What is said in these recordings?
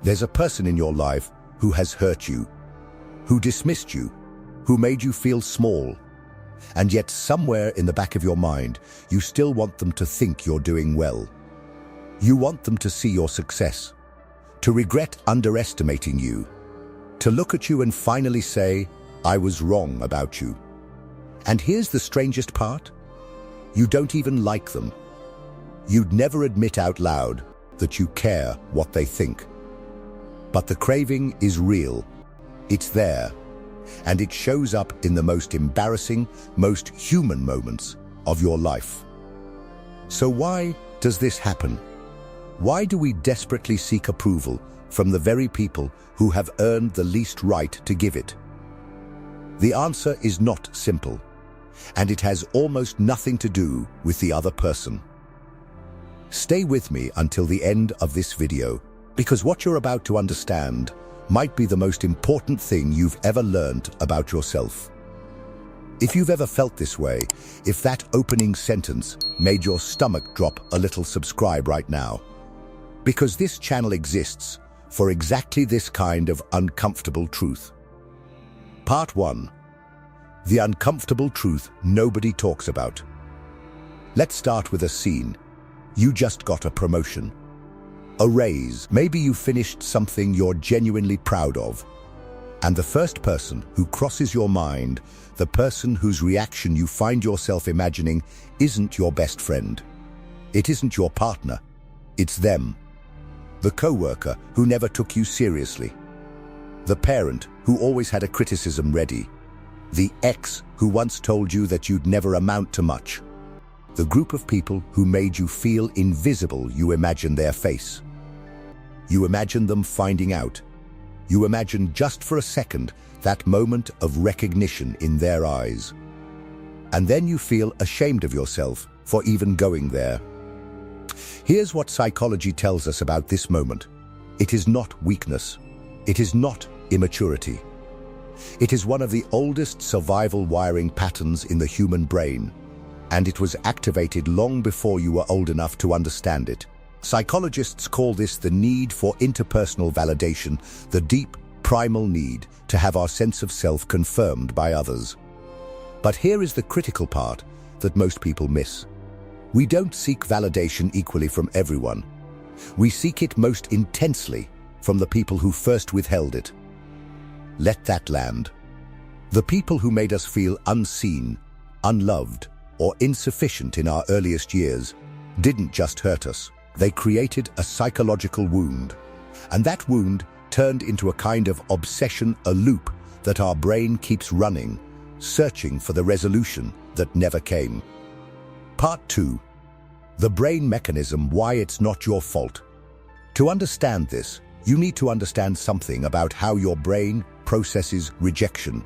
There's a person in your life who has hurt you, who dismissed you, who made you feel small, and yet somewhere in the back of your mind, you still want them to think you're doing well. You want them to see your success, to regret underestimating you, to look at you and finally say, "I was wrong about you." And here's the strangest part. You don't even like them. You'd never admit out loud that you care what they think. But the craving is real. It's there. And it shows up in the most embarrassing, most human moments of your life. So why does this happen? Why do we desperately seek approval from the very people who have earned the least right to give it? The answer is not simple, and it has almost nothing to do with the other person. Stay with me until the end of this video, because what you're about to understand might be the most important thing you've ever learned about yourself. If you've ever felt this way, if that opening sentence made your stomach drop a little, subscribe right now. Because this channel exists for exactly this kind of uncomfortable truth. Part 1. The uncomfortable truth nobody talks about. Let's start with a scene. You just got a promotion. A raise. Maybe you finished something you're genuinely proud of. And the first person who crosses your mind, the person whose reaction you find yourself imagining, isn't your best friend. It isn't your partner. It's them. The coworker who never took you seriously. The parent who always had a criticism ready. The ex who once told you that you'd never amount to much. The group of people who made you feel invisible. You imagine their face. You imagine them finding out. You imagine just for a second that moment of recognition in their eyes. And then you feel ashamed of yourself for even going there. Here's what psychology tells us about this moment. It is not weakness. It is not immaturity. It is one of the oldest survival wiring patterns in the human brain, and it was activated long before you were old enough to understand it. Psychologists call this the need for interpersonal validation, the deep, primal need to have our sense of self confirmed by others. But here is the critical part that most people miss. We don't seek validation equally from everyone. We seek it most intensely from the people who first withheld it. Let that land. The people who made us feel unseen, unloved, or insufficient in our earliest years didn't just hurt us. They created a psychological wound, and that wound turned into a kind of obsession, a loop that our brain keeps running, searching for the resolution that never came. Part 2. The brain mechanism, why it's not your fault. To understand this, you need to understand something about how your brain processes rejection.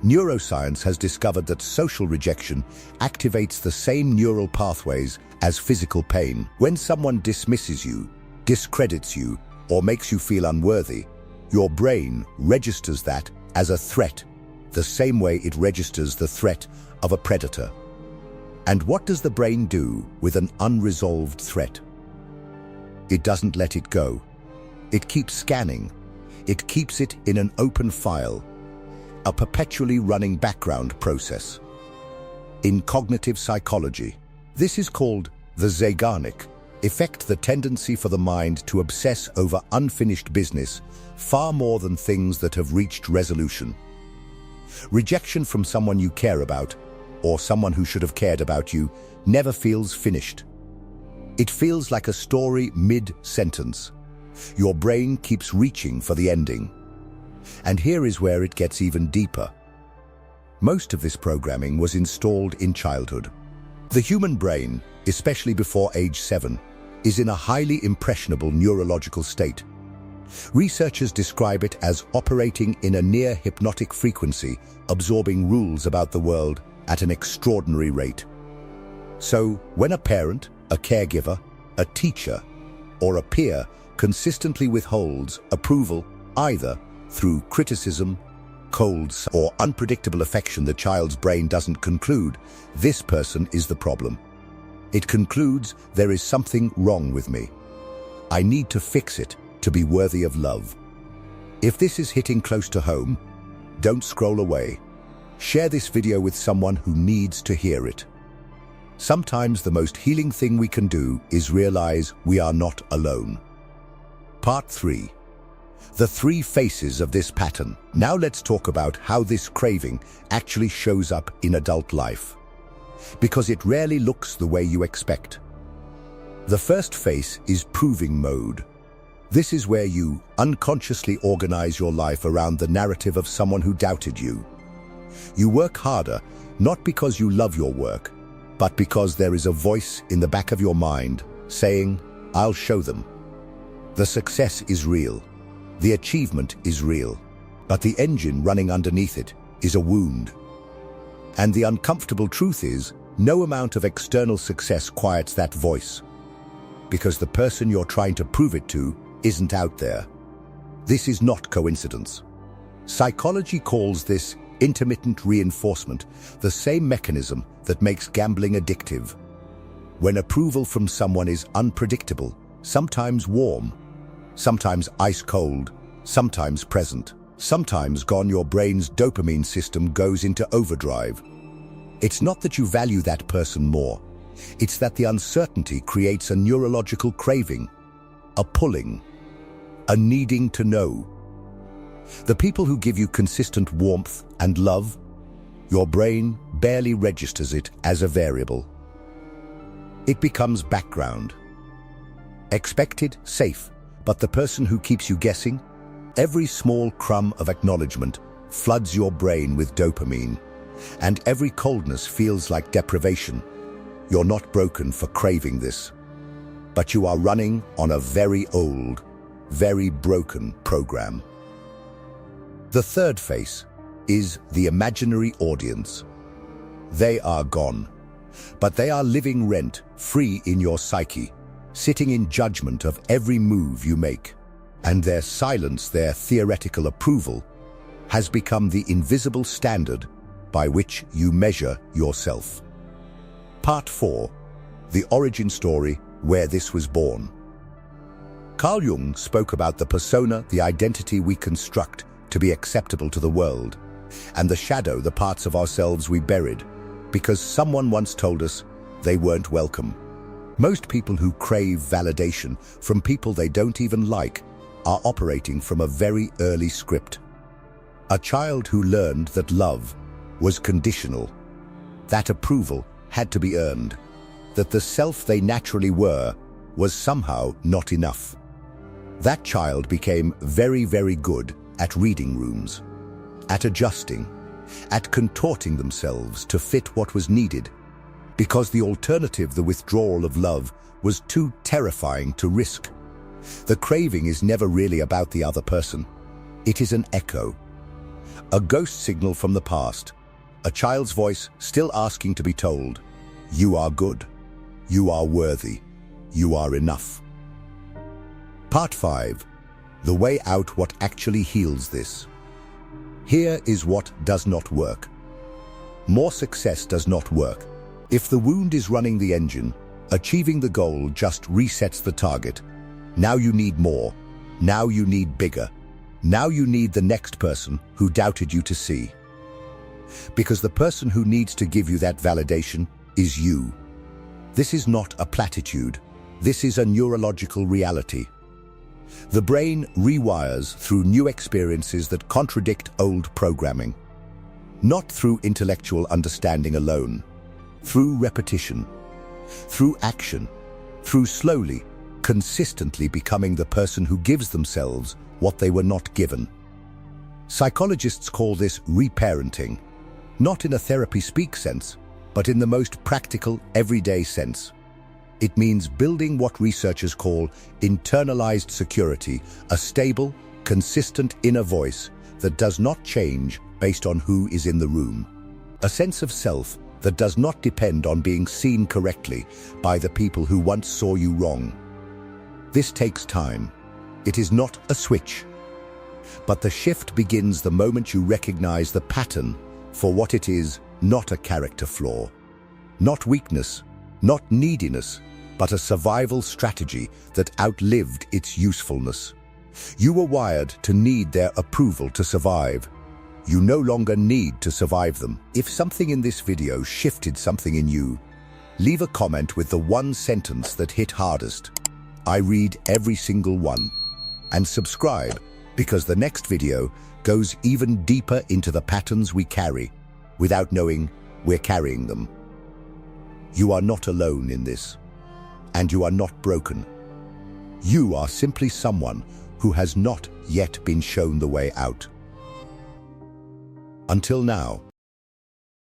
Neuroscience has discovered that social rejection activates the same neural pathways as physical pain. When someone dismisses you, discredits you, or makes you feel unworthy, your brain registers that as a threat, the same way it registers the threat of a predator. And what does the brain do with an unresolved threat? It doesn't let it go. It keeps scanning. It keeps it in an open file, a perpetually running background process. In cognitive psychology, this is called the Zeigarnik effect, the tendency for the mind to obsess over unfinished business far more than things that have reached resolution. Rejection from someone you care about, or someone who should have cared about you, never feels finished. It feels like a story mid-sentence. Your brain keeps reaching for the ending. And here is where it gets even deeper. Most of this programming was installed in childhood. The human brain, especially before age 7, is in a highly impressionable neurological state. Researchers describe it as operating in a near-hypnotic frequency, absorbing rules about the world at an extraordinary rate. So, when a parent, a caregiver, a teacher, or a peer consistently withholds approval either through criticism, colds, or unpredictable affection, the child's brain doesn't conclude, "This person is the problem." It concludes, "There is something wrong with me. I need to fix it, to be worthy of love. If this is hitting close to home, don't scroll away. Share this video with someone who needs to hear it. Sometimes the most healing thing we can do is realize we are not alone. Part 3. The 3 faces of this pattern. Now let's talk about how this craving actually shows up in adult life, because it rarely looks the way you expect. The first face is proving mode. This is where you unconsciously organize your life around the narrative of someone who doubted you. You work harder, not because you love your work, but because there is a voice in the back of your mind saying, "I'll show them." The success is real. The achievement is real. But the engine running underneath it is a wound. And the uncomfortable truth is, no amount of external success quiets that voice, because the person you're trying to prove it to isn't out there. This is not coincidence. Psychology calls this intermittent reinforcement, the same mechanism that makes gambling addictive. When approval from someone is unpredictable, sometimes warm, sometimes ice cold, sometimes present, sometimes gone, your brain's dopamine system goes into overdrive. It's not that you value that person more. It's that the uncertainty creates a neurological craving, a pulling, a needing to know. The people who give you consistent warmth and love, your brain barely registers it as a variable. It becomes background. Expected, safe, but the person who keeps you guessing, every small crumb of acknowledgement floods your brain with dopamine, and every coldness feels like deprivation. You're not broken for craving this, but you are running on a very old, very broken program. The third face is the imaginary audience. They are gone, but they are living rent-free in your psyche, sitting in judgment of every move you make. And their silence, their theoretical approval, has become the invisible standard by which you measure yourself. Part 4. The origin story where this was born. Carl Jung spoke about the persona, the identity we construct to be acceptable to the world, and the shadow, the parts of ourselves we buried because someone once told us they weren't welcome. Most people who crave validation from people they don't even like are operating from a very early script. A child who learned that love was conditional, that approval had to be earned, that the self they naturally were was somehow not enough. That child became very, very good at reading rooms, at adjusting, at contorting themselves to fit what was needed, because the alternative, the withdrawal of love, was too terrifying to risk. The craving is never really about the other person. It is an echo, a ghost signal from the past, a child's voice still asking to be told, "You are good, you are worthy, you are enough." Part 5. The way out, what actually heals this. Here is what does not work. More success does not work. If the wound is running the engine, achieving the goal just resets the target. Now you need more. Now you need bigger. Now you need the next person who doubted you to see. Because the person who needs to give you that validation is you. This is not a platitude. This is a neurological reality. The brain rewires through new experiences that contradict old programming. Not through intellectual understanding alone, through repetition, through action, through slowly, consistently becoming the person who gives themselves what they were not given. Psychologists call this reparenting, not in a therapy speak sense, but in the most practical, everyday sense. It means building what researchers call internalized security, a stable, consistent inner voice that does not change based on who is in the room. A sense of self that does not depend on being seen correctly by the people who once saw you wrong. This takes time. It is not a switch. But the shift begins the moment you recognize the pattern for what it is, not a character flaw, not weakness, not neediness, but a survival strategy that outlived its usefulness. You were wired to need their approval to survive. You no longer need to survive them. If something in this video shifted something in you, leave a comment with the one sentence that hit hardest. I read every single one. And subscribe, because the next video goes even deeper into the patterns we carry without knowing we're carrying them. You are not alone in this, and you are not broken. You are simply someone who has not yet been shown the way out. Until now,